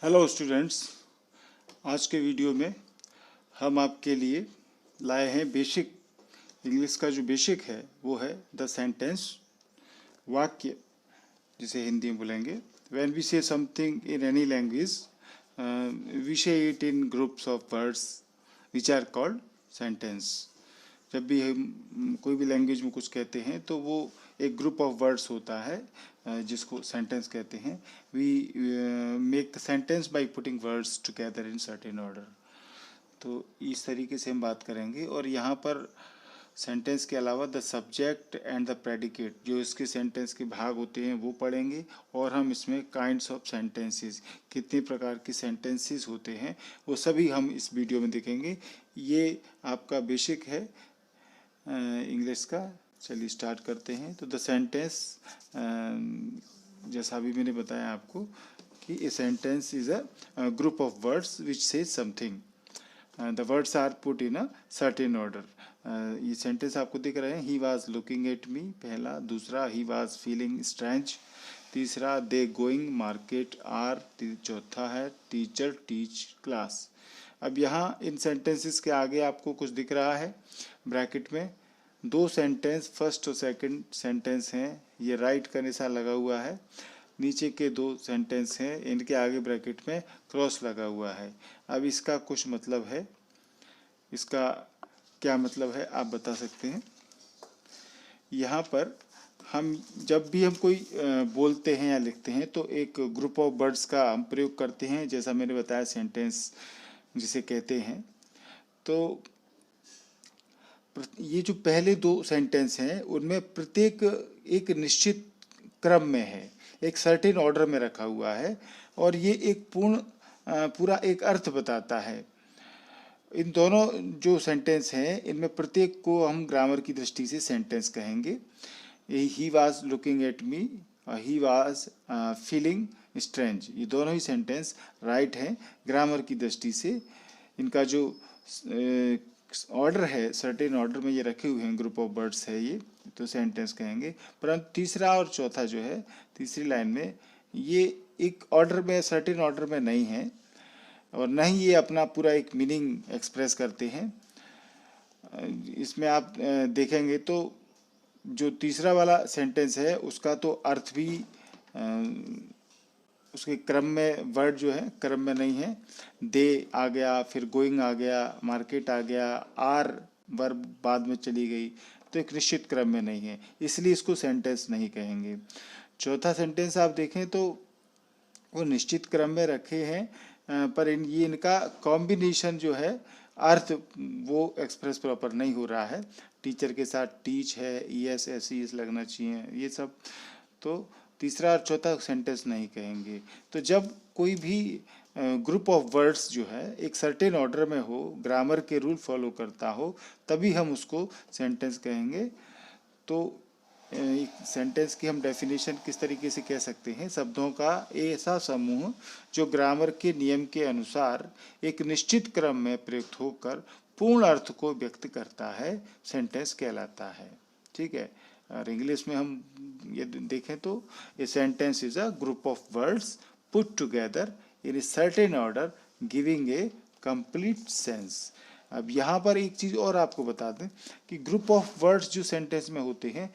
Hello students, आज के video में हम आपके लिए लाए हैं बेसिक इंग्लिश का जो बेसिक है वो है द सेंटेंस, वाक्य जिसे हिंदी में बोलेंगे। When we say something in any language we say it in groups of words which are called sentence. जब भी हम कोई भी लैंग्वेज में कुछ कहते हैं तो वो एक ग्रुप ऑफ वर्ड्स होता है जिसको सेंटेंस कहते हैं। We make sentence by putting words together in certain order. तो इस तरीके से हम बात करेंगे। और यहाँ पर सेंटेंस के अलावा the subject and the predicate, जो इसके सेंटेंस के भाग होते हैं वो पढ़ेंगे। और हम इसमें काइंड्स ऑफ सेंटेंसेस, कितने प्रकार के सेंटेंसेस होते हैं वो सभी हम इस वीडियो में देखेंगे। ये आपका बेसिक है इंग्लिश का। चलिए स्टार्ट करते हैं। तो द सेंटेंस, जैसा अभी मैंने बताया आपको कि a sentence is a group of words which says something. The words are put in a certain order. ये सेंटेंस आपको दिख रहे हैं। He was looking at me, पहला। दूसरा, ही वॉज फीलिंग स्ट्रेंज। तीसरा, दे गोइंग मार्केट आर। चौथा है, टीचर टीच क्लास। अब यहाँ इन सेंटेंसेस के आगे आपको कुछ दिख रहा है ब्रैकेट में। दो सेंटेंस, फर्स्ट और सेकंड सेंटेंस हैं, ये राइट का निशान लगा हुआ है। नीचे के दो सेंटेंस हैं, इनके आगे ब्रैकेट में क्रॉस लगा हुआ है। अब इसका कुछ मतलब है, इसका क्या मतलब है आप बता सकते हैं? यहाँ पर हम जब भी हम कोई बोलते हैं या लिखते हैं तो एक ग्रुप ऑफ वर्ड्स का हम प्रयोग करते हैं, जैसा मैंने बताया सेंटेंस जिसे कहते हैं। तो ये जो पहले दो सेंटेंस हैं उनमें प्रत्येक एक निश्चित क्रम में है, एक सर्टेन ऑर्डर में रखा हुआ है, और ये एक पूरा एक अर्थ बताता है। इन दोनों जो सेंटेंस हैं इनमें प्रत्येक को हम ग्रामर की दृष्टि से सेंटेंस कहेंगे। ही was looking at me, he was feeling strange, ये दोनों ही सेंटेंस राइट हैं ग्रामर की दृष्टि से। इनका जो ऑर्डर है, सर्टेन ऑर्डर में ये रखे हुए हैं, ग्रुप ऑफ वर्ड्स है ये, तो सेंटेंस कहेंगे। परंतु तीसरा और चौथा जो है, तीसरी लाइन में, ये एक ऑर्डर में, सर्टेन ऑर्डर में नहीं है, और न ही ये अपना पूरा एक मीनिंग एक्सप्रेस करते हैं। इसमें आप देखेंगे तो जो तीसरा वाला सेंटेंस है उसका तो अर्थ भी उसके क्रम में, वर्ड जो है क्रम में नहीं है। दे आ गया, फिर गोइंग आ गया, मार्केट आ गया, आर वर्ब बाद में चली गई, तो एक निश्चित क्रम में नहीं है, इसलिए इसको सेंटेंस नहीं कहेंगे। चौथा सेंटेंस आप देखें तो वो निश्चित क्रम में रखे हैं, पर ये इनका कॉम्बिनेशन जो है, अर्थ वो एक्सप्रेस प्रॉपर नहीं हो रहा है। टीचर के साथ टीच है, ES SES लगना चाहिए, ये सब। तो तीसरा और चौथा सेंटेंस नहीं कहेंगे। तो जब कोई भी ग्रुप ऑफ वर्ड्स जो है एक सर्टेन ऑर्डर में हो, ग्रामर के रूल फॉलो करता हो, तभी हम उसको सेंटेंस कहेंगे। तो एक सेंटेंस की हम डेफिनेशन किस तरीके से कह सकते हैं? शब्दों का ऐसा समूह जो ग्रामर के नियम के अनुसार एक निश्चित क्रम में प्रयुक्त होकर पूर्ण अर्थ को व्यक्त करता है, सेंटेंस कहलाता है। ठीक है। और इंग्लिश में हम ये देखें तो ए sentence is a group of words put together in a certain order giving a complete sense. अब यहाँ पर एक चीज़ और आपको बता दें कि ग्रुप ऑफ वर्ड्स जो सेंटेंस में होते हैं,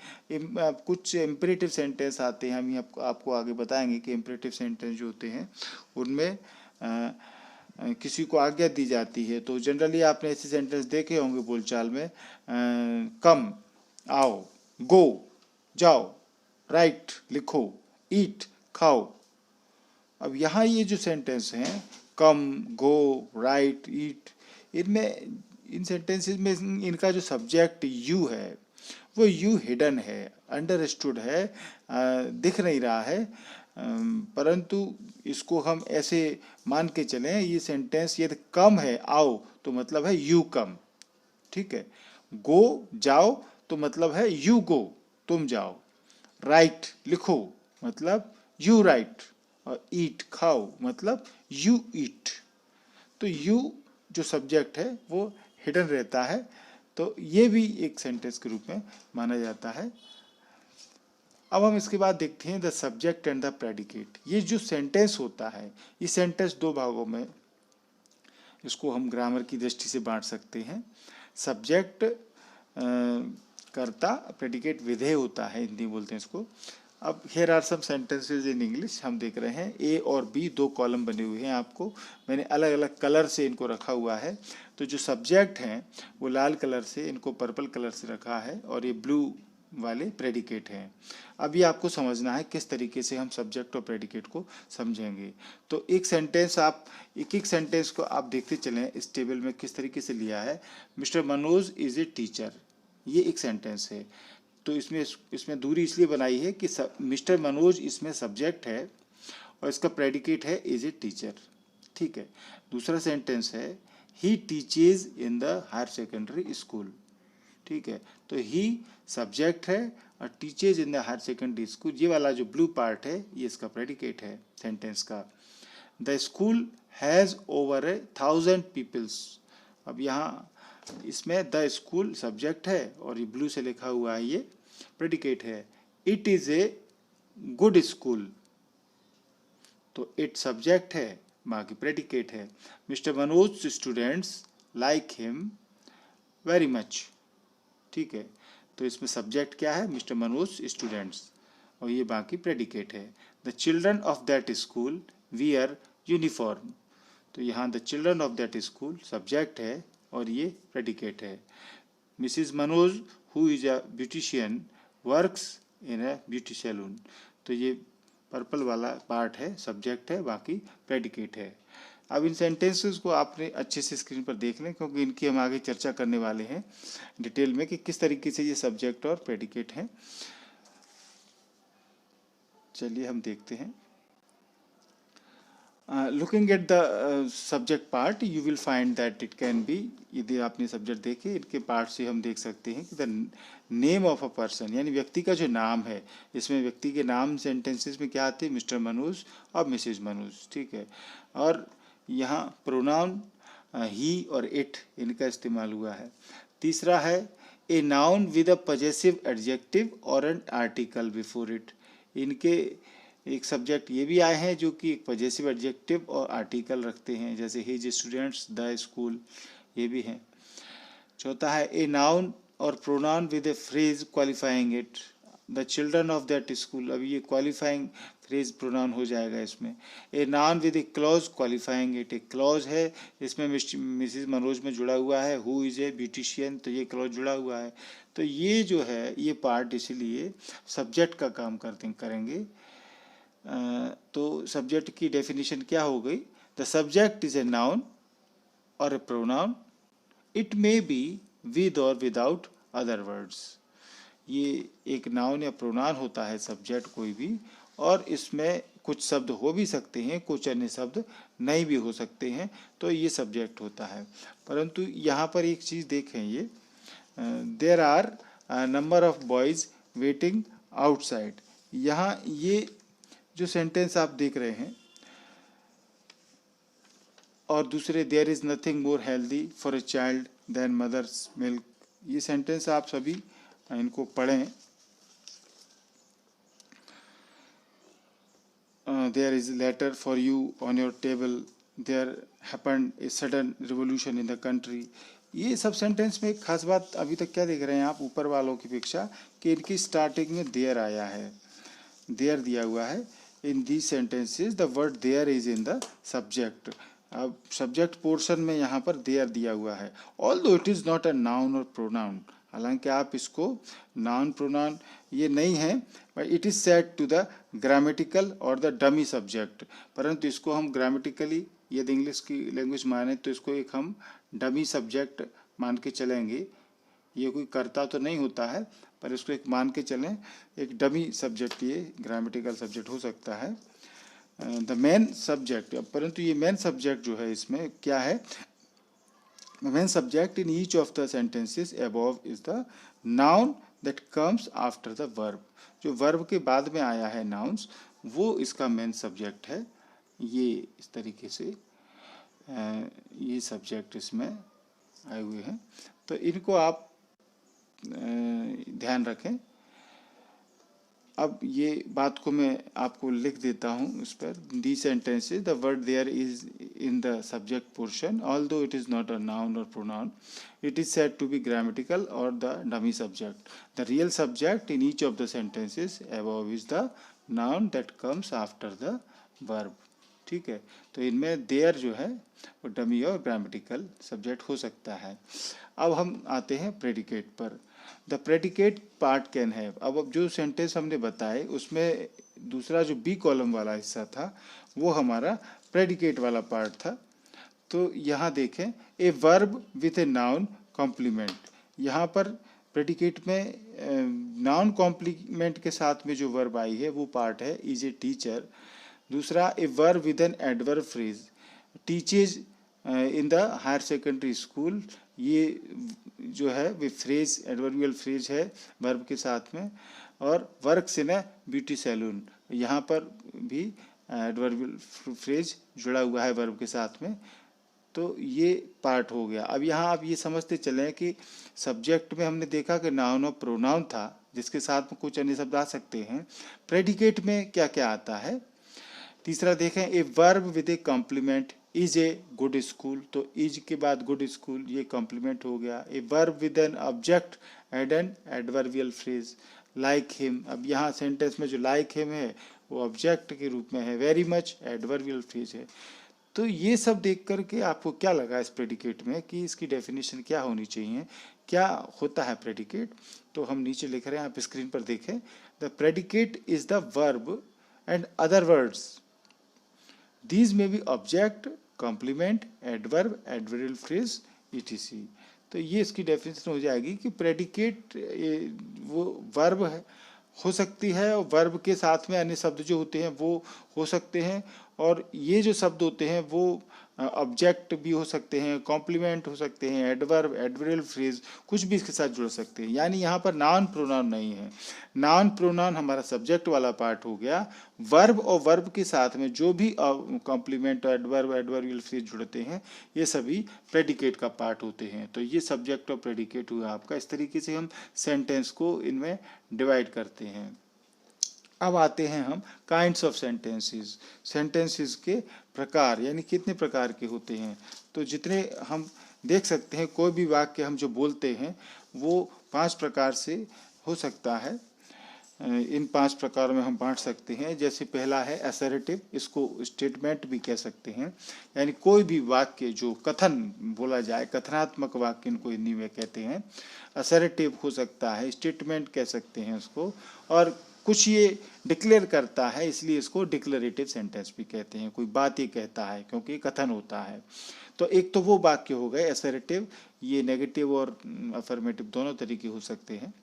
कुछ इम्परेटिव सेंटेंस आते हैं, हम आपको आगे बताएंगे कि इम्परेटिव सेंटेंस जो होते हैं उनमें किसी को आज्ञा दी जाती है। तो जनरली आपने ऐसे सेंटेंस देखे होंगे बोलचाल में, कम आओ, गो जाओ, राइट लिखो, ईट खाओ। अब यहाँ ये जो सेंटेंस हैं, कम, गो, राइट, ईट, इनमें, इन सेंटेंसेस में इनका जो सब्जेक्ट यू है वो यू हिडन है, अंडरस्टूड है, दिख नहीं रहा है। परंतु इसको हम ऐसे मान के चलें, ये सेंटेंस यदि कम है, आओ, तो मतलब है यू कम। ठीक है। गो जाओ तो मतलब है यू गो, तुम जाओ। राइट लिखो मतलब यू राइट, और ईट खाओ मतलब यू ईट। तो यू जो सब्जेक्ट है वो हिडन रहता है, तो ये भी एक सेंटेंस के रूप में माना जाता है। अब हम इसके बाद देखते हैं the subject and the predicate. ये जो सेंटेंस होता है, ये सेंटेंस दो भागों में, इसको हम ग्रामर की दृष्टि से बांट सकते हैं। सब्जेक्ट कर्ता, प्रेडिकेट विधेय होता है, हिंदी बोलते हैं इसको। अब here are some sentences in English हम देख रहे हैं। ए और बी दो कॉलम बने हुए हैं, आपको मैंने अलग अलग कलर से इनको रखा हुआ है। तो जो सब्जेक्ट हैं वो लाल कलर से, इनको पर्पल कलर से रखा है, और ये ब्लू वाले प्रेडिकेट हैं। अब ये आपको समझना है किस तरीके से हम सब्जेक्ट और प्रेडिकेट को समझेंगे। तो एक सेंटेंस आप, एक एक सेंटेंस को आप देखते चलें इस टेबल में किस तरीके से लिया है। Mister Manoj is a teacher, ये एक सेंटेंस है। तो इसमें दूरी इसलिए बनाई है कि मिस्टर मनोज इसमें सब्जेक्ट है और इसका प्रेडिकेट है इज ए टीचर, ठीक है। दूसरा सेंटेंस है he teaches in the higher secondary school, ठीक है। तो ही सब्जेक्ट है और teaches in the higher secondary school, ये वाला जो ब्लू पार्ट है ये इसका प्रेडिकेट है सेंटेंस का। The school has over 1000 peoples, अब यहाँ इसमें द स्कूल सब्जेक्ट है और ये ब्लू से लिखा हुआ है ये प्रेडिकेट है। It is a good school, तो इट सब्जेक्ट है, बाकी प्रेडिकेट है। Mister Manoj students like him very much, ठीक है। तो इसमें सब्जेक्ट क्या है, मिस्टर मनोज स्टूडेंट्स, और ये बाकी प्रेडिकेट है। The children of that school wear uniform, तो यहाँ the children of that school subject है और ये प्रेडिकेट है। Mrs Manoj who is a beautician works in a beauty salon, तो ये पर्पल वाला पार्ट है, सब्जेक्ट है, बाकी प्रेडिकेट है। अब इन सेंटेंसेस को आपने अच्छे से स्क्रीन पर देख लें, क्योंकि इनकी हम आगे चर्चा करने वाले हैं डिटेल में कि किस तरीके से ये सब्जेक्ट और प्रेडिकेट हैं। चलिए हम देखते हैं। Looking at the subject part you will find that it can be, यदि आपने सब्जेक्ट देखे इनके पार्ट से हम देख सकते हैं कि the name of a person, यानी व्यक्ति का जो नाम है, इसमें व्यक्ति के नाम सेंटेंसेस में क्या आते हैं, मिस्टर मनोज और मिसेज मनोज, ठीक है। और यहाँ प्रोनाउन ही और इट इनका इस्तेमाल हुआ है। तीसरा है a noun with a possessive adjective और एन आर्टिकल बिफोर इट, इनके एक सब्जेक्ट ये भी आए हैं जो कि एक पजेसिव एडजेक्टिव और आर्टिकल रखते हैं, जैसे हिज स्टूडेंट्स, द स्कूल, ये भी हैं। चौथा है ए noun or pronoun with A phrase qualifying it, the children of that school, अभी ये क्वालिफाइंग फ्रेज प्रोनाउन हो जाएगा इसमें। A noun with A clause qualifying it, एक क्लॉज है इसमें मिसिज मनोज में जुड़ा हुआ है, हु इज ए ब्यूटिशियन, तो ये क्लॉज जुड़ा हुआ है। तो ये जो है ये पार्ट इसीलिए सब्जेक्ट का काम करेंगे। तो सब्जेक्ट की डेफिनेशन क्या हो गई, the subject is a noun और a pronoun, it may be with और विदाउट अदर वर्ड्स, ये एक नाउन या प्रोनाउन होता है सब्जेक्ट कोई भी, और इसमें कुछ शब्द हो भी सकते हैं, कुछ अन्य शब्द नहीं भी हो सकते हैं, तो ये सब्जेक्ट होता है। परंतु यहाँ पर एक चीज़ देखें, ये there are number of boys waiting outside, यहाँ ये जो सेंटेंस आप देख रहे हैं, और दूसरे there is nothing more healthy for a child than mother's milk, ये सेंटेंस आप सभी इनको पढ़ें। There is letter for you on your table, there happened a sudden revolution in the country, ये सब सेंटेंस में एक खास बात अभी तक क्या देख रहे हैं आप ऊपर वालों की अपेक्षा, कि इनकी स्टार्टिंग में देयर आया है, देयर दिया हुआ है। In these sentences the word there is in the subject, अब सब्जेक्ट पोर्शन में यहाँ पर देयर दिया हुआ है। Although it is not a noun or pronoun, हालांकि आप इसको नाउन प्रोनाउन ये नहीं है, but it is said to the grammatical or the dummy subject, परंतु इसको हम ग्रामेटिकली यदि इंग्लिश की लैंग्वेज माने तो इसको एक हम डमी सब्जेक्ट मान के चलेंगे। ये कोई कर्ता तो नहीं होता है, पर इसको एक मान के चलें, एक डमी सब्जेक्ट ये ग्रामेटिकल सब्जेक्ट हो सकता है। द मेन सब्जेक्ट, परंतु ये मेन सब्जेक्ट जो है इसमें क्या है, main subject in each of the sentences above is the noun that comes after the verb, जो वर्ब के बाद में आया है नाउन्स, वो इसका मेन सब्जेक्ट है। ये इस तरीके से ये सब्जेक्ट इसमें आए हुए हैं, तो इनको आप ध्यान रखें। अब ये बात को मैं आपको लिख देता हूँ इस पर। The sentences the word there is in the subject portion although it is not a noun or pronoun it is said to be grammatical or the dummy subject. The real subject in each of the sentences above is the noun that comes after the verb. ठीक है, तो इनमें there जो है वो dummy और grammatical subject हो सकता है। अब हम आते हैं प्रेडिकेट पर। The predicate part can have. अब जो सेंटेंस हमने बताए उसमें दूसरा जो बी कॉलम वाला हिस्सा था वो हमारा प्रेडिकेट वाला पार्ट था। तो यहाँ देखें, a verb with a noun complement. यहाँ पर प्रेडिकेट में नाउन कॉम्प्लीमेंट के साथ में जो वर्ब आई है वो पार्ट है इज ए टीचर। दूसरा, a verb with an adverb phrase, teaches in the higher secondary school. ये जो है वे फ्रेज एडवर्बियल फ्रेज है वर्ब के साथ में। और works in a beauty salon, यहाँ पर भी एडवर्बियल फ्रेज जुड़ा हुआ है वर्ब के साथ में। तो ये पार्ट हो गया। अब यहाँ आप ये समझते चलें कि सब्जेक्ट में हमने देखा कि नाउन और प्रोनाउन था जिसके साथ में कुछ अन्य शब्द आ सकते हैं। प्रेडिकेट में क्या क्या आता है? तीसरा देखें, a verb with a complement is a good school. तो इज के बाद गुड स्कूल, ये कॉम्प्लीमेंट हो गया। A verb with an object and an adverbial phrase like him. अब यहाँ सेंटेंस में जो लाइक हिम है वो ऑब्जेक्ट के रूप में है, वेरी मच एडवर्बियल फ्रेज है। तो ये सब देख करके आपको क्या लगा इस प्रेडिकेट में कि इसकी डेफिनेशन क्या होनी चाहिए, क्या होता है प्रेडिकेट? तो हम नीचे लिख रहे हैं, आप स्क्रीन पर देखें। The predicate is the verb and other words, these may be object, complement, adverb, adverbial phrase etc। तो ये इसकी डेफिनेशन हो जाएगी कि प्रेडिकेट वो वर्ब है हो सकती है और वर्ब के साथ में अन्य शब्द जो होते हैं वो हो सकते हैं। और ये जो शब्द होते हैं वो ऑब्जेक्ट भी हो सकते हैं, कॉम्प्लीमेंट हो सकते हैं, एडवर्ब, एडवर्बियल फ्रेज, कुछ भी इसके साथ जुड़ सकते हैं। यानी यहाँ पर नाउन प्रोनाउन नहीं है। नाउन प्रोनाउन हमारा सब्जेक्ट वाला पार्ट हो गया। वर्ब और वर्ब के साथ में जो भी कॉम्प्लीमेंट, एडवर्ब, एडवर्बियल फ्रेज जुड़ते हैं ये सभी प्रेडिकेट का पार्ट होते हैं। तो ये सब्जेक्ट और प्रेडिकेट हुआ आपका। इस तरीके से हम सेंटेंस को इनमें डिवाइड करते हैं। अब आते हैं हम काइंड्स ऑफ सेंटेंसेस। सेंटेंसेस के प्रकार, यानी कितने प्रकार के होते हैं। तो जितने हम देख सकते हैं, कोई भी वाक्य हम जो बोलते हैं वो 5 प्रकार से हो सकता है। इन 5 प्रकार में हम बांट सकते हैं। जैसे पहला है असर्टिव, इसको स्टेटमेंट भी कह सकते हैं। यानी कोई भी वाक्य जो कथन बोला जाए, कथनात्मक वाक्य इनको हिंदी में कहते हैं। असर्टिव हो सकता है, स्टेटमेंट कह सकते हैं उसको। और कुछ ये डिक्लेयर करता है इसलिए इसको डिक्लेरेटिव सेंटेंस भी कहते हैं। कोई बात ये कहता है क्योंकि कथन होता है। तो एक तो वो वाक्य हो गए असर्टिव, ये नेगेटिव और अफर्मेटिव दोनों तरीके हो सकते हैं।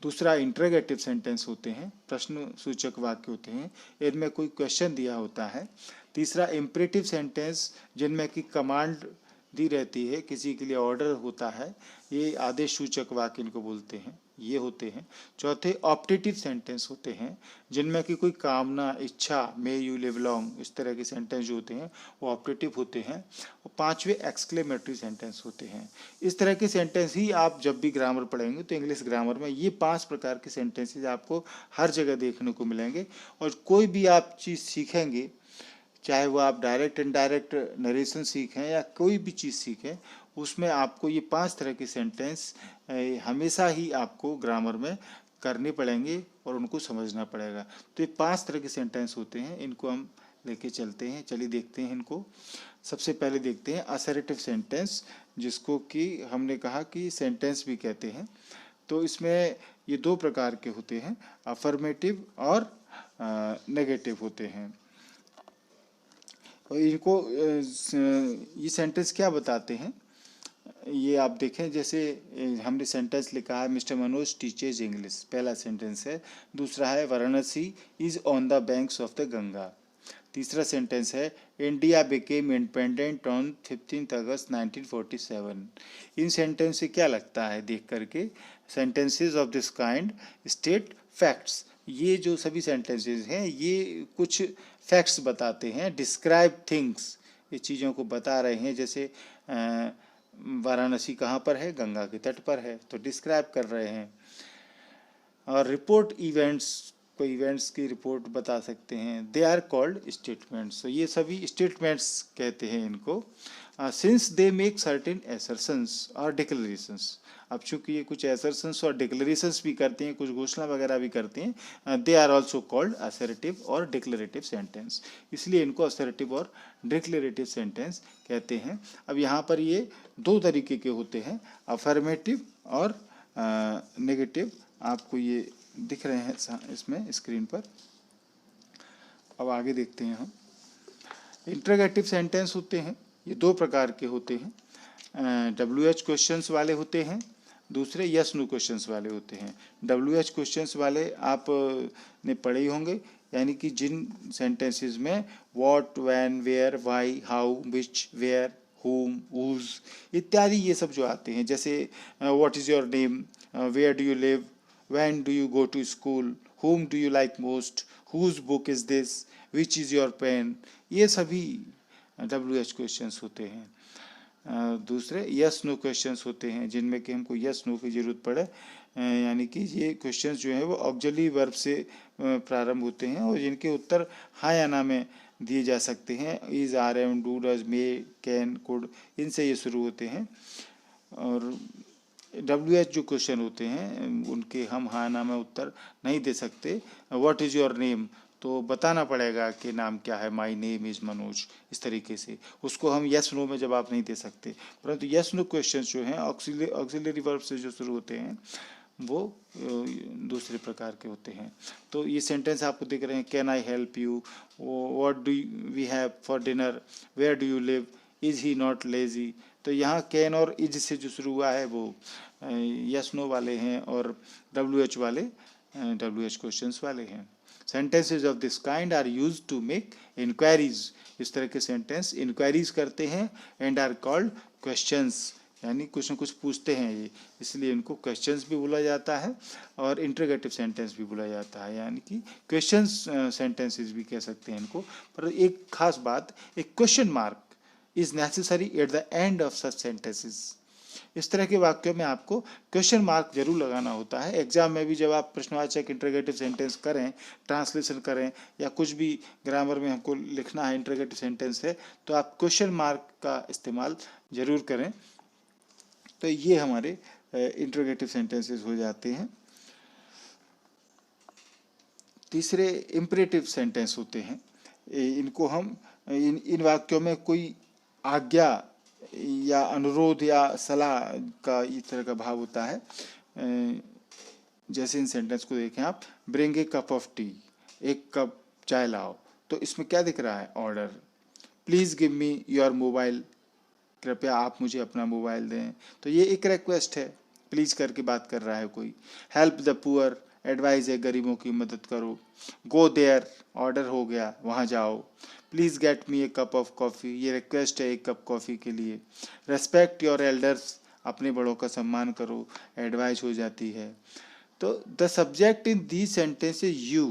दूसरा इंटरोगेटिव सेंटेंस होते हैं, प्रश्न सूचक वाक्य होते हैं, इनमें कोई क्वेश्चन दिया होता है। तीसरा इम्परेटिव सेंटेंस, जिनमें कि कमांड दी रहती है, किसी के लिए ऑर्डर होता है, ये आदेश सूचक वाक्य इनको बोलते हैं, ये होते हैं। चौथे ऑप्टेटिव सेंटेंस होते हैं, जिनमें कि कोई कामना, इच्छा, मे यू लिव लॉन्ग, इस तरह के सेंटेंस जो होते हैं वो ऑप्टेटिव होते हैं। और पांचवे एक्सक्लेमेटरी सेंटेंस होते हैं। इस तरह के सेंटेंस ही आप जब भी ग्रामर पढ़ेंगे तो इंग्लिश ग्रामर में ये 5 प्रकार के सेंटेंसेस आपको हर जगह देखने को मिलेंगे। और कोई भी आप चीज़ सीखेंगे, चाहे वो आप डायरेक्ट इनडायरेक्ट नरेशन सीखें या कोई भी चीज़ सीखें, उसमें आपको ये 5 तरह के सेंटेंस हमेशा ही आपको ग्रामर में करने पड़ेंगे और उनको समझना पड़ेगा। तो ये 5 तरह के सेंटेंस होते हैं, इनको हम लेके चलते हैं। चलिए देखते हैं इनको। सबसे पहले देखते हैं असर्टिव सेंटेंस, जिसको कि हमने कहा कि सेंटेंस भी कहते हैं। तो इसमें ये 2 प्रकार के होते हैं, अफर्मेटिव और नेगेटिव होते हैं। और इनको ये सेंटेंस क्या बताते हैं ये आप देखें। जैसे हमने सेंटेंस लिखा है मिस्टर मनोज टीचेज इंग्लिश, पहला सेंटेंस है। दूसरा है Varanasi is on the banks of the Ganga. तीसरा सेंटेंस है India became independent on 15 August 1947। In sentence से क्या लगता है देख करके? Sentences of this kind state facts. ये जो सभी सेंटेंसेस हैं ये कुछ फैक्ट्स बताते हैं, डिस्क्राइब थिंग्स, ये चीज़ों को बता रहे हैं। जैसे वाराणसी कहाँ पर है? गंगा के तट पर है, तो डिस्क्राइब कर रहे हैं। और रिपोर्ट इवेंट्स, कोई इवेंट्स की रिपोर्ट बता सकते हैं, दे आर कॉल्ड स्टेटमेंट्स। तो ये सभी स्टेटमेंट्स कहते हैं इनको, since they make certain assertions और डिक्लेरेशंस। अब चूंकि ये कुछ एसर्शंस और डिक्लेरेशंस भी करते हैं, कुछ घोषणा वगैरह भी करते हैं, they are also called assertive or declarative sentence, इसलिए इनको असर्टिव और डिक्लेरेटिव सेंटेंस कहते हैं। अब यहाँ पर ये दो तरीके के होते हैं, अफर्मेटिव और नेगेटिव। आपको ये दिख रहे हैं इसमें स्क्रीन पर। अब आगे देखते हैं हम। इंटरोगेटिव सेंटेंस होते हैं, ये दो प्रकार के होते हैं, WH क्वेश्चंस वाले होते हैं, दूसरे यस नो क्वेश्चंस वाले होते हैं। WH क्वेश्चंस वाले आप ने पढ़े ही होंगे, यानी कि जिन सेंटेंसेस में what, when, where, why, how, which, where, whom, whose इत्यादि ये सब जो आते हैं, जैसे what is your name, where do you live, when do you go to school, whom do you like most, whose book is this, which is your pen, ये सभी WH questions होते हैं। दूसरे यस नो क्वेश्चंस होते हैं, जिनमें कि हमको यस नो की ज़रूरत पड़े, यानी कि ये क्वेश्चंस जो है वो ऑक्सिलरी वर्ब से प्रारंभ होते हैं और जिनके उत्तर हाँ या ना में दिए जा सकते हैं। Is, are, am, do, does, may, can, could, इनसे ये शुरू होते हैं। और WH जो क्वेश्चन होते हैं उनके हम हाँ ना में उत्तर नहीं दे सकते। व्हाट इज़ योर नेम, तो बताना पड़ेगा कि नाम क्या है, माई नेम इज़ मनोज, इस तरीके से उसको हम यस नो में जवाब नहीं दे सकते। परंतु यस नो क्वेश्चन जो हैं ऑक्सिलरी वर्ब से जो शुरू होते हैं वो दूसरे प्रकार के होते हैं। तो ये सेंटेंस आपको दिख रहे हैं, can I help you, what do we have for dinner, where do you live, is he not lazy. तो यहाँ कैन और इज से जो शुरू हुआ है वो यस नो वाले हैं और WH वाले WH क्वेश्चंस वाले हैं। Sentences of this kind are used to make inquiries, इस तरह के सेंटेंस इंक्वायरीज करते हैं, एंड आर कॉल्ड क्वेश्चंस, यानी कुछ न कुछ पूछते हैं ये, इसलिए इनको क्वेश्चंस भी बोला जाता है और इंटरोगेटिव सेंटेंस भी बोला जाता है, यानी कि क्वेश्चंस सेंटेंसेस भी कह सकते हैं इनको। पर एक खास बात, एक question mark is necessary at the end of such sentences. इस तरह के वाक्यों में आपको क्वेश्चन मार्क जरूर लगाना होता है। एग्जाम में भी जब आप प्रश्नवाचक इंटरोगेटिव सेंटेंस करें, ट्रांसलेशन करें या कुछ भी ग्रामर में हमको लिखना है इंटरोगेटिव सेंटेंस है, तो आप क्वेश्चन मार्क का इस्तेमाल जरूर करें। तो ये हमारे इंटरोगेटिव सेंटेंसेस हो जाते हैं। तीसरे इम्परेटिव सेंटेंस होते हैं, इनको हम इन वाक्यों में कोई आज्ञा या अनुरोध या सलाह का इस तरह का भाव होता है। जैसे इन सेंटेंस को देखें आप, bring a cup of T, एक कप चाय लाओ, तो इसमें क्या दिख रहा है, order. Please give me your mobile, कृपया आप मुझे अपना मोबाइल दें, तो ये एक रिक्वेस्ट है, प्लीज़ करके बात कर रहा है कोई। हेल्प द पुअर, एडवाइस है गरीबों की मदद करो। गो देयर, ऑर्डर हो गया, वहाँ जाओ। Please get me A cup of coffee, ये रिक्वेस्ट है एक कप कॉफ़ी के लिए। रेस्पेक्ट योर एल्डर्स, अपने बड़ों का सम्मान करो, एडवाइस हो जाती है। तो the subject in the sentence is you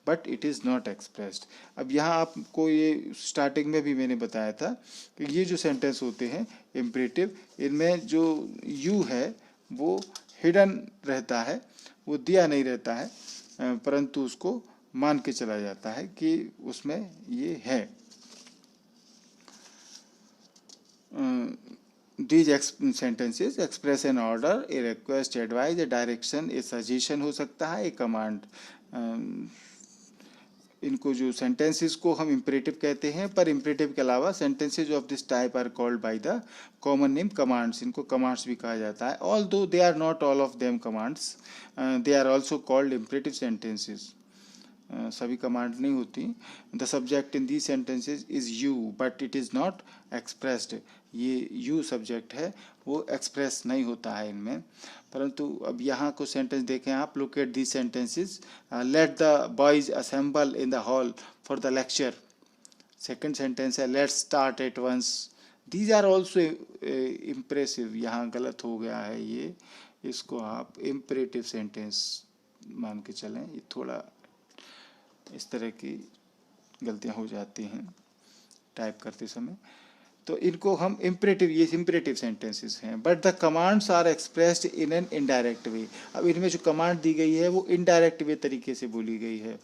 but it is not expressed. अब यहाँ आपको ये स्टार्टिंग में भी मैंने बताया था कि ये जो सेंटेंस होते हैं इम्परेटिव, इनमें जो यू है वो हिडन रहता है, वो दिया नहीं रहता है, परंतु उसको मान के चला जाता है कि उसमें ये है। These sentences express an order, a request, advice, a direction, a suggestion हो सकता है, एक कमांड। इनको जो सेंटेंसेस को हम इम्परेटिव कहते हैं, पर इम्परेटिव के अलावा sentences of this type are called by the common name commands, इनको कमांड्स भी कहा जाता है। Although they are not all of them commands, they are also called imperative sentences. सभी कमांड नहीं होती। The subject in these sentences is you but it is not expressed, ये you subject है, वो एक्सप्रेस नहीं होता है इनमें। परंतु अब यहाँ को सेंटेंस देखें आप, look at the sentences. Let the boys assemble in the hall for the lecture. Second sentence है let's start at once. These are also impressive, यहाँ गलत हो गया है ये, इसको आप इम्परेटिव सेंटेंस मान के चलें, ये थोड़ा इस तरह की गलतियां हो जाती हैं टाइप करते समय। तो इनको हम इम्परेटिव, ये इम्परेटिव सेंटेंसेस हैं। But the commands are expressed in an indirect way. अब इनमें जो कमांड दी गई है वो इनडायरेक्ट वे तरीके से बोली गई है,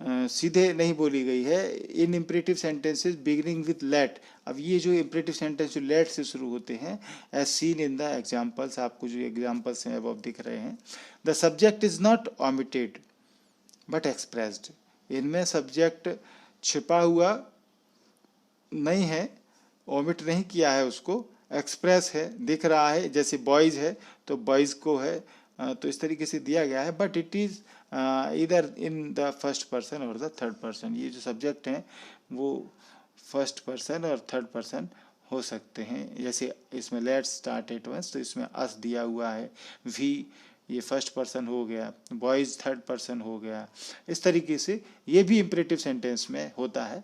सीधे नहीं बोली गई है। In imperative sentences beginning with let. अब ये जो इम्परेटिव सेंटेंस जो लेट से शुरू होते हैं, as seen in the examples, आपको जो एग्जाम्पल्स हैं अब दिख रहे हैं। The subject is not omitted but expressed. इनमें सब्जेक्ट छिपा हुआ नहीं है, ओमिट नहीं किया है, उसको एक्सप्रेस है, दिख रहा है। जैसे बॉयज है तो बॉयज को है, तो इस तरीके से दिया गया है। बट इट इज़ इधर इन द फर्स्ट पर्सन और द थर्ड पर्सन। ये जो सब्जेक्ट हैं वो फर्स्ट पर्सन और थर्ड पर्सन हो सकते हैं। जैसे इसमें लेट्स स्टार्ट एट वंस, तो इसमें अस दिया हुआ है, वी ये फर्स्ट पर्सन हो गया, बॉयज थर्ड पर्सन हो गया। इस तरीके से ये भी इम्परेटिव सेंटेंस में होता है।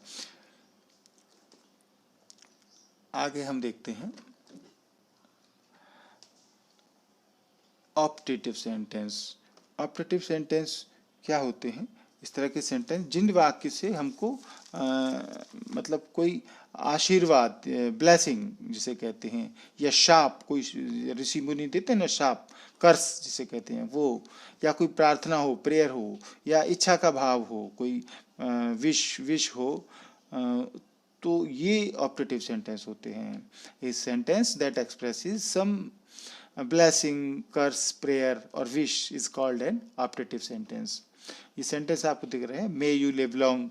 आगे हम देखते हैं ऑप्टेटिव सेंटेंस। ऑप्टेटिव सेंटेंस क्या होते हैं? इस तरह के सेंटेंस जिन वाक्य से हमको मतलब कोई आशीर्वाद, ब्लेसिंग जिसे कहते हैं, या शाप, कोई ऋषि मुनि देते हैं ना शाप, कर्स जिसे कहते हैं वो, या कोई प्रार्थना हो, प्रेयर हो, या इच्छा का भाव हो, कोई विश हो, तो ये ऑप्टेटिव सेंटेंस होते हैं। इस sentence that expresses some blessing, curse, prayer और wish is called an optative sentence. ये सेंटेंस आपको दिख रहे हैं, may you live long,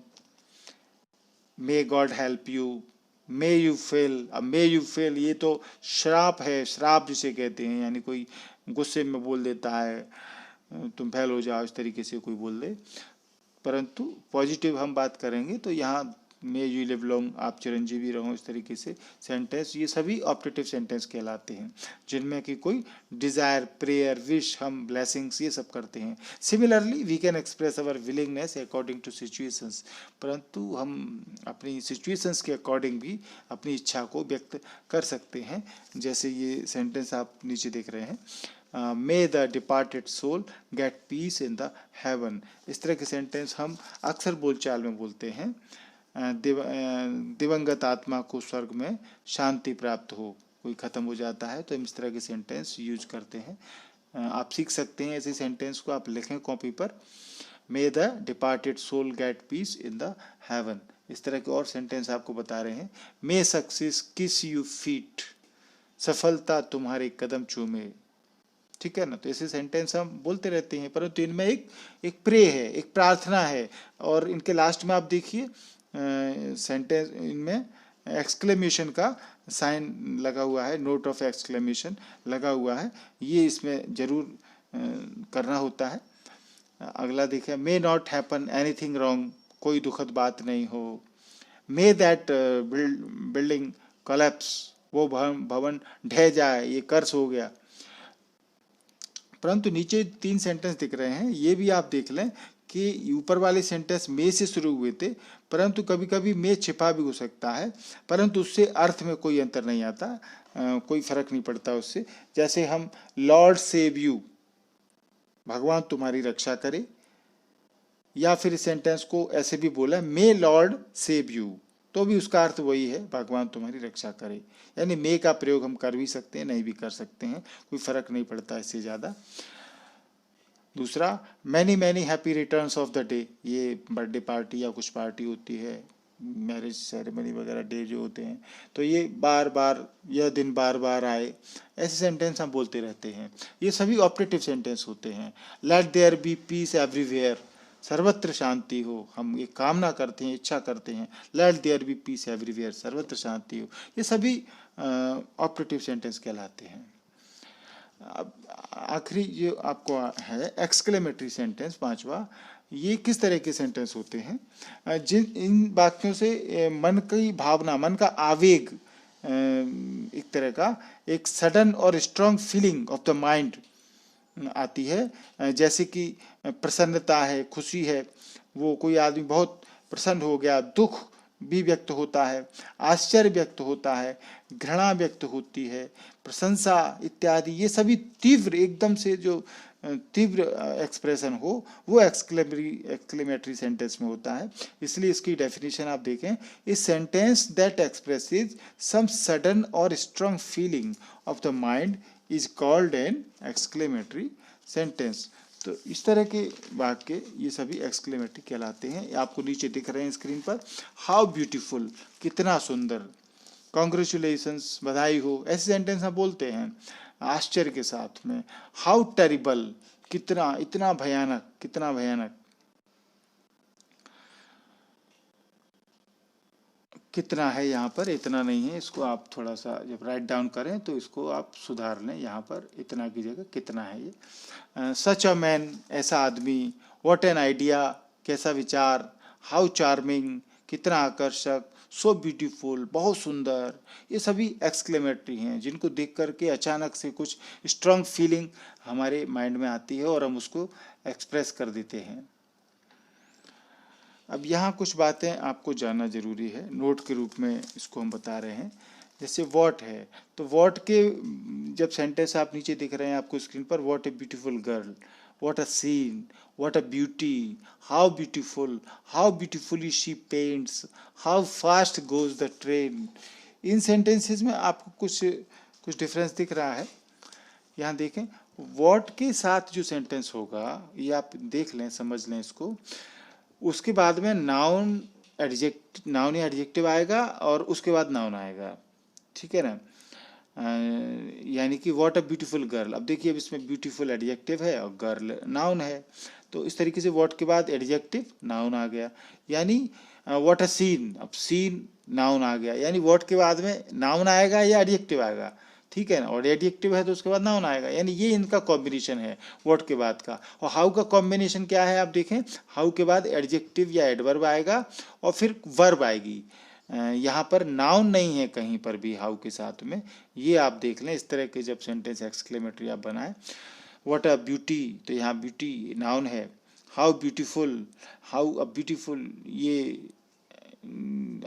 may God help you, may you fail. अब मे यू फेल ये तो श्राप है, श्राप जिसे कहते हैं, यानी कोई गुस्से में बोल देता है तुम फेल हो जाओ, इस तरीके से कोई बोल दे। परंतु पॉजिटिव हम बात करेंगे तो यहाँ मे यू लिव लॉन्ग, आप चिरंजीवी रहो, इस तरीके से सेंटेंस, ये सभी ऑप्टेटिव सेंटेंस कहलाते हैं, जिनमें कि कोई डिजायर, प्रेयर, विश, हम ब्लेसिंग्स ये सब करते हैं। Similarly we can express our willingness according to situations. परंतु हम अपनी सिचुएशंस के अकॉर्डिंग भी अपनी इच्छा को व्यक्त कर सकते हैं। जैसे ये सेंटेंस आप नीचे देख रहे हैं, may the departed soul get peace in the heaven. इस तरह के सेंटेंस हम अक्सर बोलचाल में बोलते हैं। दिवंगत आत्मा को स्वर्ग में शांति प्राप्त हो, कोई ख़त्म हो जाता है तो हम इस तरह के सेंटेंस यूज करते हैं। आप सीख सकते हैं ऐसे सेंटेंस को, आप लिखें कॉपी पर, may the departed soul get peace in the heaven. इस तरह के और सेंटेंस आपको बता रहे हैं। May success kiss you feet, सफलता तुम्हारे कदम चूमे। ठीक है ना, तो ऐसे सेंटेंस हम बोलते रहते हैं, परंतु इनमें एक प्रे है, एक प्रार्थना है। और इनके लास्ट में आप देखिए सेंटेंस, इनमें एक्सक्लेमेशन का साइन लगा हुआ है, नोट ऑफ एक्सक्लेमेशन लगा हुआ है, ये इसमें जरूर करना होता है। अगला देखिए, may not happen anything wrong, कोई दुखद बात नहीं हो। मे दैट बिल्डिंग कोलैप्स, वो भवन ढह जाए, ये कर्स हो गया। परंतु नीचे 3 सेंटेंस दिख रहे हैं, ये भी आप देख लें कि ऊपर वाले सेंटेंस मे से शुरू हुए थे, परंतु कभी कभी मे छिपा भी हो सकता है, परंतु उससे अर्थ में कोई अंतर नहीं आता, कोई फर्क नहीं पड़ता उससे। जैसे हम लॉर्ड सेव यू, भगवान तुम्हारी रक्षा करे, या फिर इस सेंटेंस को ऐसे भी बोला, मे लॉर्ड सेव यू, तो भी उसका अर्थ वही है, भगवान तुम्हारी रक्षा करे। यानी मे का प्रयोग हम कर भी सकते हैं, नहीं भी कर सकते हैं, कोई फर्क नहीं पड़ता इससे ज़्यादा। दूसरा, many many happy returns of the day, ये बर्थडे पार्टी या कुछ पार्टी होती है, मैरिज सेरेमनी वगैरह डे जो होते हैं, तो ये बार बार, यह दिन बार बार आए, ऐसे सेंटेंस हम बोलते रहते हैं। ये सभी ऑप्टेटिव सेंटेंस होते हैं। Let there be peace everywhere, सर्वत्र शांति हो, हम ये कामना करते हैं, इच्छा करते हैं। Let there be peace everywhere, सर्वत्र शांति हो, ये सभी ऑप्टेटिव सेंटेंस कहलाते हैं। अब आखिरी जो आपको है एक्सक्लेमेटरी सेंटेंस, 5वां, ये किस तरह के सेंटेंस होते हैं? जिन इन वाक्यों से मन की भावना, मन का आवेग, एक तरह का एक सडन और strong feeling of the mind आती है। जैसे कि प्रसन्नता है, खुशी है, वो कोई आदमी बहुत प्रसन्न हो गया, दुख भी व्यक्त होता है, आश्चर्य व्यक्त होता है, घृणा व्यक्त होती है, प्रशंसा इत्यादि, ये सभी तीव्र एकदम से जो तीव्र एक्सप्रेशन हो वो एक्सक्लेमेटरी सेंटेंस में होता है। इसलिए इसकी डेफिनेशन आप देखें, इस sentence that expresses some sudden और strong feeling of the mind is called an exclamatory sentence. तो इस तरह के वाक्य ये सभी एक्सक्लेमेटरी कहलाते हैं। आपको नीचे दिख रहे हैं स्क्रीन पर, हाउ ब्यूटीफुल, कितना सुंदर, कॉन्ग्रेचुलेशंस, बधाई हो, ऐसे सेंटेंस हम बोलते हैं आश्चर्य के साथ में। हाउ टेरिबल, कितना, इतना भयानक, कितना भयानक। कितना है यहाँ पर, इतना नहीं है, इसको आप थोड़ा सा जब राइट डाउन करें तो इसको आप सुधार लें, यहाँ पर इतना की जगह कितना है ये। सच अ मैन, ऐसा आदमी, व्हाट एन आइडिया, कैसा विचार, हाउ चार्मिंग, कितना आकर्षक, सो ब्यूटीफुल, बहुत सुंदर, ये सभी एक्सक्लेमेटरी हैं जिनको देख करके अचानक से कुछ स्ट्रांग फीलिंग हमारे माइंड में आती है और हम उसको एक्सप्रेस कर देते हैं। अब यहाँ कुछ बातें आपको जानना जरूरी है, नोट के रूप में इसको हम बता रहे हैं। जैसे वॉट है, तो वॉट के जब सेंटेंस आप नीचे दिख रहे हैं आपको स्क्रीन पर, what a beautiful girl, what a scene, what a beauty, how beautiful, how beautifully she paints, how fast goes the train. In sentences में आपको कुछ डिफरेंस दिख रहा है। यहाँ देखें, वॉट के साथ जो सेंटेंस होगा ये आप देख लें, समझ लें इसको, उसके बाद में नाउन नाउन या एडजेक्टिव आएगा और उसके बाद नाउन आएगा, ठीक है ना। यानी कि व्हाट अ ब्यूटीफुल गर्ल, अब देखिए अब इसमें ब्यूटीफुल एडजेक्टिव है और गर्ल नाउन है, तो इस तरीके से व्हाट के बाद एडजेक्टिव नाउन आ गया। यानी व्हाट अ सीन, अब सीन नाउन आ गया, यानी व्हाट के बाद में नाउन आएगा या एडजेक्टिव आएगा, ठीक है ना, और एडजेक्टिव है तो उसके बाद नाउन आएगा, यानी ये इनका कॉम्बिनेशन है व्हाट के बाद का। और हाउ का कॉम्बिनेशन क्या है आप देखें, हाउ के बाद एडजेक्टिव या एडवर्ब आएगा और फिर वर्ब आएगी। यहाँ पर नाउन नहीं है कहीं पर भी हाउ के साथ में, ये आप देख लें। इस तरह के जब सेंटेंस एक्सक्लेमेटरी आप बनाएं, व्हाट अ ब्यूटी, तो यहाँ ब्यूटी नाउन है, how beautiful, how a beautiful, ये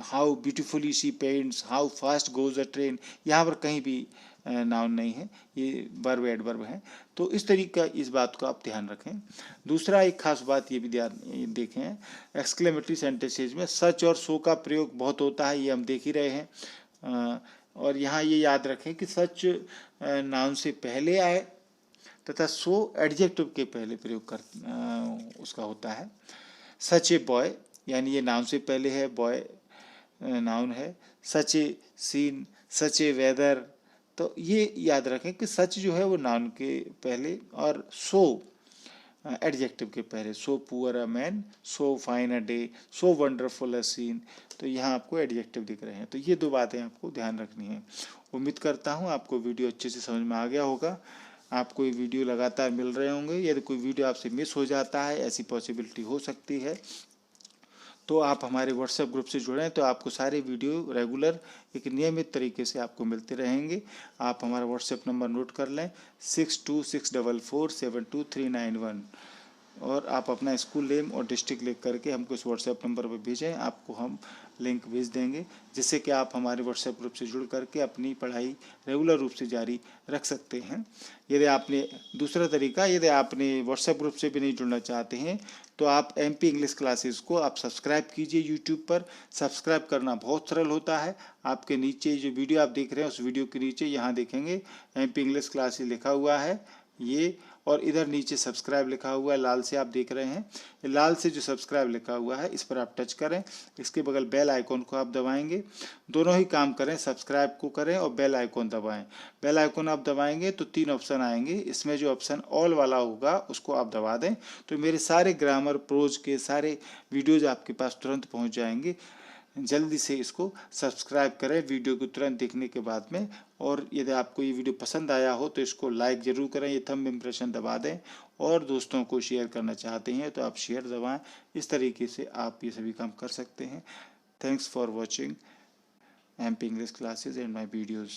how beautifully she paints, how fast goes a train, यहाँ पर कहीं भी नाउन नहीं है, ये वर्ब एडवर्ब है। तो इस तरीके का इस बात को आप ध्यान रखें। दूसरा एक खास बात ये भी ध्यान देखें, एक्सक्लेमेटरी सेंटेंसेज में सच और सो का प्रयोग बहुत होता है, ये हम देख ही रहे हैं। और यहाँ ये याद रखें कि सच नाउन से पहले आए तथा सो एडजेक्टिव के पहले प्रयोग कर उसका होता है। सच ए बॉय, यानी ये नाउन से पहले है, बॉय नाउन है। सच ए सीन, सच ए वेदर, तो ये याद रखें कि सच जो है वो नाउन के पहले और सो एडजेक्टिव के पहले। So poor a man, so fine a day, so wonderful a scene, तो यहाँ आपको एडजेक्टिव दिख रहे हैं। तो ये दो बातें आपको ध्यान रखनी है। उम्मीद करता हूँ आपको वीडियो अच्छे से समझ में आ गया होगा। आपको ये वीडियो लगातार मिल रहे होंगे। यदि कोई वीडियो आपसे मिस हो जाता है, ऐसी पॉसिबिलिटी हो सकती है, तो आप हमारे व्हाट्सएप ग्रुप से जुड़ें तो आपको सारे वीडियो रेगुलर एक नियमित तरीके से आपको मिलते रहेंगे। आप हमारा व्हाट्सएप नंबर नोट कर लें, 6264472391, और आप अपना स्कूल नेम और डिस्ट्रिक्ट लिख करके हमको इस व्हाट्सएप नंबर पर भेजें, आपको हम लिंक भेज देंगे, जिससे कि आप हमारे व्हाट्सएप ग्रुप से जुड़ करके अपनी पढ़ाई रेगुलर रूप से जारी रख सकते हैं। यदि आपने दूसरा तरीका, यदि आपने व्हाट्सएप ग्रुप से भी नहीं जुड़ना चाहते हैं तो आप MP इंग्लिश क्लासेस को आप सब्सक्राइब कीजिए यूट्यूब पर। सब्सक्राइब करना बहुत सरल होता है। आपके नीचे जो वीडियो आप देख रहे हैं उस वीडियो के नीचे यहाँ देखेंगे MP इंग्लिश क्लासेस लिखा हुआ है ये, और इधर नीचे सब्सक्राइब लिखा हुआ है, लाल से आप देख रहे हैं, लाल से जो सब्सक्राइब लिखा हुआ है इस पर आप टच करें। इसके बगल बेल आइकॉन को आप दबाएंगे, दोनों ही काम करें, सब्सक्राइब को करें और बेल आइकॉन दबाएं। बेल आइकॉन आप दबाएंगे तो 3 ऑप्शन आएंगे, इसमें जो ऑप्शन ऑल वाला होगा उसको आप दबा दें, तो मेरे सारे ग्रामर प्रोज के सारे वीडियोज आपके पास तुरंत पहुँच जाएंगे। जल्दी से इसको सब्सक्राइब करें वीडियो को तुरंत देखने के बाद में। और यदि आपको ये वीडियो पसंद आया हो तो इसको लाइक ज़रूर करें, ये थंब इम्प्रेशन दबा दें, और दोस्तों को शेयर करना चाहते हैं तो आप शेयर दबाएं। इस तरीके से आप ये सभी काम कर सकते हैं। Thanks for watching MP English classes and my videos.